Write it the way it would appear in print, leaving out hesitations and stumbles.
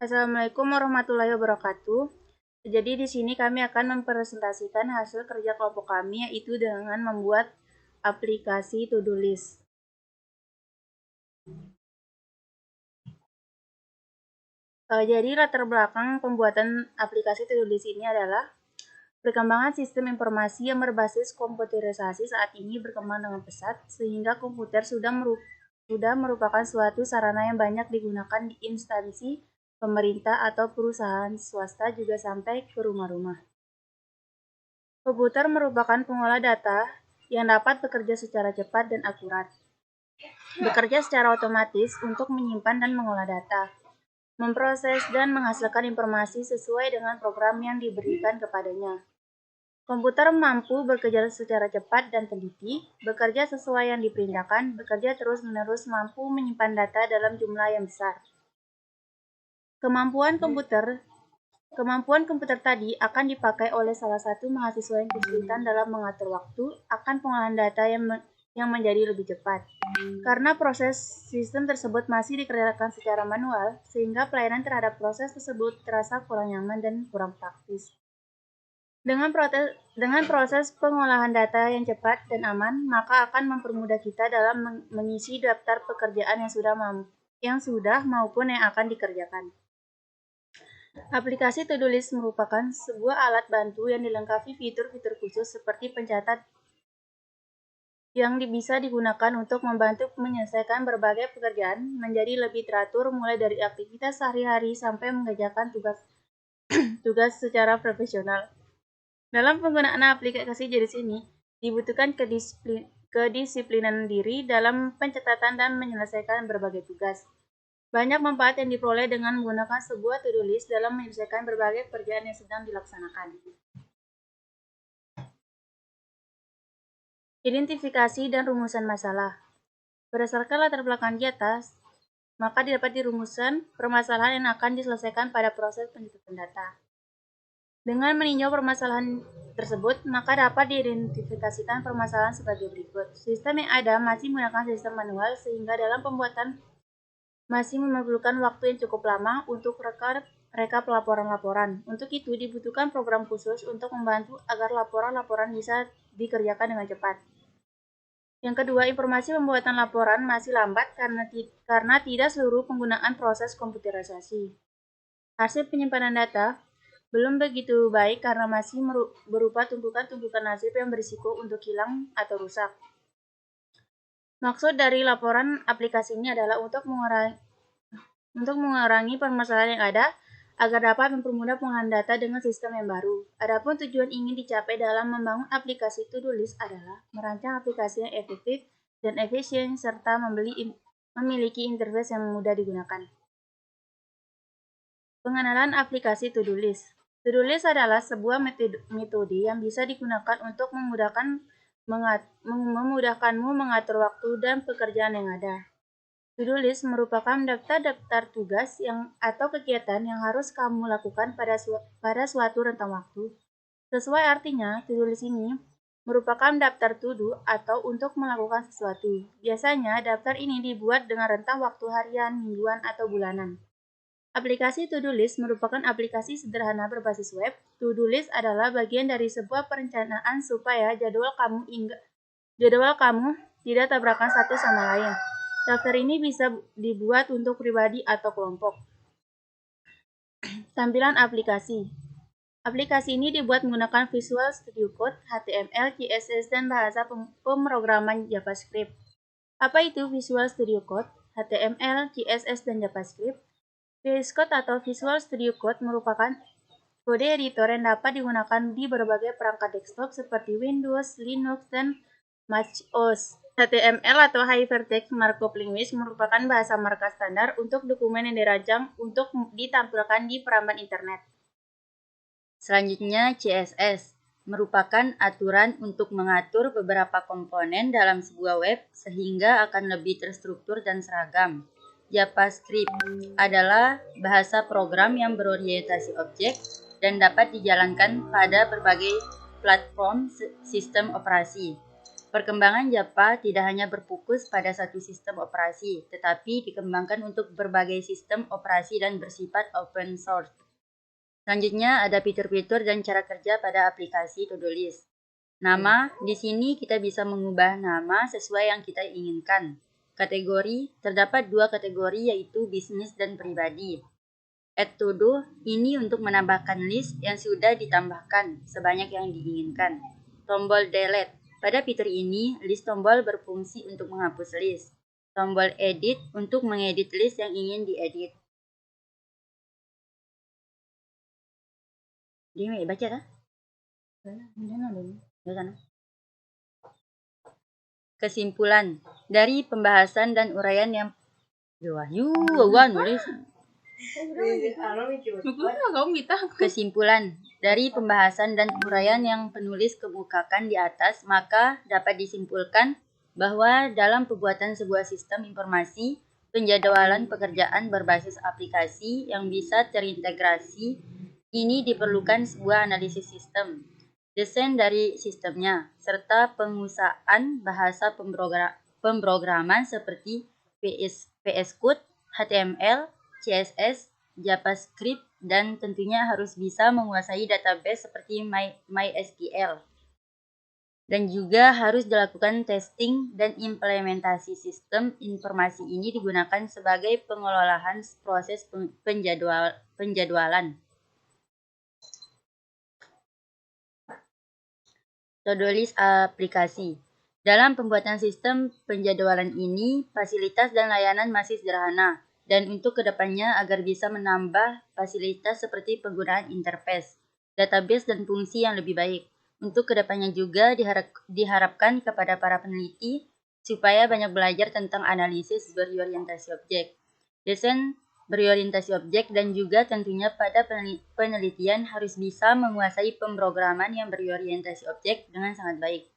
Assalamualaikum warahmatullahi wabarakatuh. Jadi di sini kami akan mempresentasikan hasil kerja kelompok kami, yaitu dengan membuat aplikasi to-do list. Jadi latar belakang pembuatan aplikasi to-do list ini adalah perkembangan sistem informasi yang berbasis komputerisasi saat ini berkembang dengan pesat, sehingga komputer sudah merupakan suatu sarana yang banyak digunakan di instansi pemerintah atau perusahaan swasta juga sampai ke rumah-rumah. Komputer merupakan pengolah data yang dapat bekerja secara cepat dan akurat. Bekerja secara otomatis untuk menyimpan dan mengolah data, memproses dan menghasilkan informasi sesuai dengan program yang diberikan kepadanya. Komputer mampu bekerja secara cepat dan teliti, bekerja sesuai yang diperintahkan, bekerja terus-menerus, mampu menyimpan data dalam jumlah yang besar. Kemampuan komputer tadi akan dipakai oleh salah satu mahasiswa yang kesulitan dalam mengatur waktu akan pengolahan data yang menjadi lebih cepat. Karena proses sistem tersebut masih dikerjakan secara manual, sehingga pelayanan terhadap proses tersebut terasa kurang nyaman dan kurang praktis. Dengan proses pengolahan data yang cepat dan aman, maka akan mempermudah kita dalam mengisi daftar pekerjaan yang sudah maupun yang akan dikerjakan. Aplikasi to-do list merupakan sebuah alat bantu yang dilengkapi fitur-fitur khusus seperti pencatat yang bisa digunakan untuk membantu menyelesaikan berbagai pekerjaan menjadi lebih teratur, mulai dari aktivitas sehari-hari sampai mengerjakan tugas secara profesional. Dalam penggunaan aplikasi jenis ini, dibutuhkan kedisiplinan diri dalam pencatatan dan menyelesaikan berbagai tugas. Banyak manfaat yang diperoleh dengan menggunakan sebuah to-do list dalam menyelesaikan berbagai pekerjaan yang sedang dilaksanakan. Identifikasi dan rumusan masalah. Berdasarkan latar belakang di atas, maka dapat dirumuskan permasalahan yang akan diselesaikan pada proses pencatatan data. Dengan meninjau permasalahan tersebut, maka dapat diidentifikasikan permasalahan sebagai berikut. Sistem yang ada masih menggunakan sistem manual, sehingga dalam pembuatan masih memerlukan waktu yang cukup lama untuk rekap laporan-laporan. Untuk itu, dibutuhkan program khusus untuk membantu agar laporan-laporan bisa dikerjakan dengan cepat. Yang kedua, informasi pembuatan laporan masih lambat karena tidak seluruh penggunaan proses komputerisasi. Hasil penyimpanan data belum begitu baik karena masih berupa tumpukan-tumpukan arsip yang berisiko untuk hilang atau rusak. Maksud dari laporan aplikasi ini adalah untuk mengurangi permasalahan yang ada agar dapat mempermudah pengolahan data dengan sistem yang baru. Adapun tujuan ingin dicapai dalam membangun aplikasi to-do list adalah merancang aplikasi yang efektif dan efisien serta memiliki interface yang mudah digunakan. Pengenalan aplikasi to-do list. To-do list adalah sebuah metode yang bisa digunakan untuk memudahkanmu mengatur waktu dan pekerjaan yang ada. To-do list merupakan daftar-daftar tugas atau kegiatan yang harus kamu lakukan pada suatu rentang waktu. Sesuai artinya, to-do list ini merupakan daftar to-do atau untuk melakukan sesuatu. Biasanya, daftar ini dibuat dengan rentang waktu harian, mingguan, atau bulanan. Aplikasi to-do list merupakan aplikasi sederhana berbasis web. To-do list adalah bagian dari sebuah perencanaan supaya jadwal kamu tidak tabrakan satu sama lain. Daftar ini bisa dibuat untuk pribadi atau kelompok. Tampilan aplikasi. Aplikasi ini dibuat menggunakan Visual Studio Code, HTML, CSS, dan bahasa pemrograman JavaScript. Apa itu Visual Studio Code, HTML, CSS, dan JavaScript? VS Code atau Visual Studio Code merupakan kode editor yang dapat digunakan di berbagai perangkat desktop seperti Windows, Linux, dan macOS. HTML atau Hypertext Markup Language merupakan bahasa markup standar untuk dokumen yang dirancang untuk ditampilkan di perambat internet. Selanjutnya, CSS merupakan aturan untuk mengatur beberapa komponen dalam sebuah web sehingga akan lebih terstruktur dan seragam. JavaScript adalah bahasa program yang berorientasi objek dan dapat dijalankan pada berbagai platform sistem operasi. Perkembangan Java tidak hanya berfokus pada satu sistem operasi, tetapi dikembangkan untuk berbagai sistem operasi dan bersifat open source. Selanjutnya ada fitur-fitur dan cara kerja pada aplikasi to-do list. Nama, di sini kita bisa mengubah nama sesuai yang kita inginkan. Kategori, terdapat dua kategori yaitu bisnis dan pribadi. Add to do, ini untuk menambahkan list yang sudah ditambahkan sebanyak yang diinginkan. Tombol delete, pada fitur ini list tombol berfungsi untuk menghapus list. Tombol edit untuk mengedit list yang ingin diedit. Dia mau baca kah? Kesimpulan dari pembahasan dan uraian yang nulis. Kesimpulan dari pembahasan dan uraian yang penulis kemukakan di atas, maka dapat disimpulkan bahwa dalam pembuatan sebuah sistem informasi, penjadwalan pekerjaan berbasis aplikasi yang bisa terintegrasi, ini diperlukan sebuah analisis sistem, desain dari sistemnya, serta pengusahaan bahasa pemrograman seperti VS Code, HTML, CSS, JavaScript, dan tentunya harus bisa menguasai database seperti MySQL. Dan juga harus dilakukan testing dan implementasi sistem informasi ini digunakan sebagai pengelolaan proses penjadwalan. To-do list aplikasi. Dalam pembuatan sistem penjadwalan ini, fasilitas dan layanan masih sederhana. Dan untuk kedepannya agar bisa menambah fasilitas seperti penggunaan interface, database, dan fungsi yang lebih baik. Untuk kedepannya juga diharapkan kepada para peneliti supaya banyak belajar tentang analisis berorientasi objek, desain berorientasi objek, dan juga tentunya pada penelitian harus bisa menguasai pemrograman yang berorientasi objek dengan sangat baik.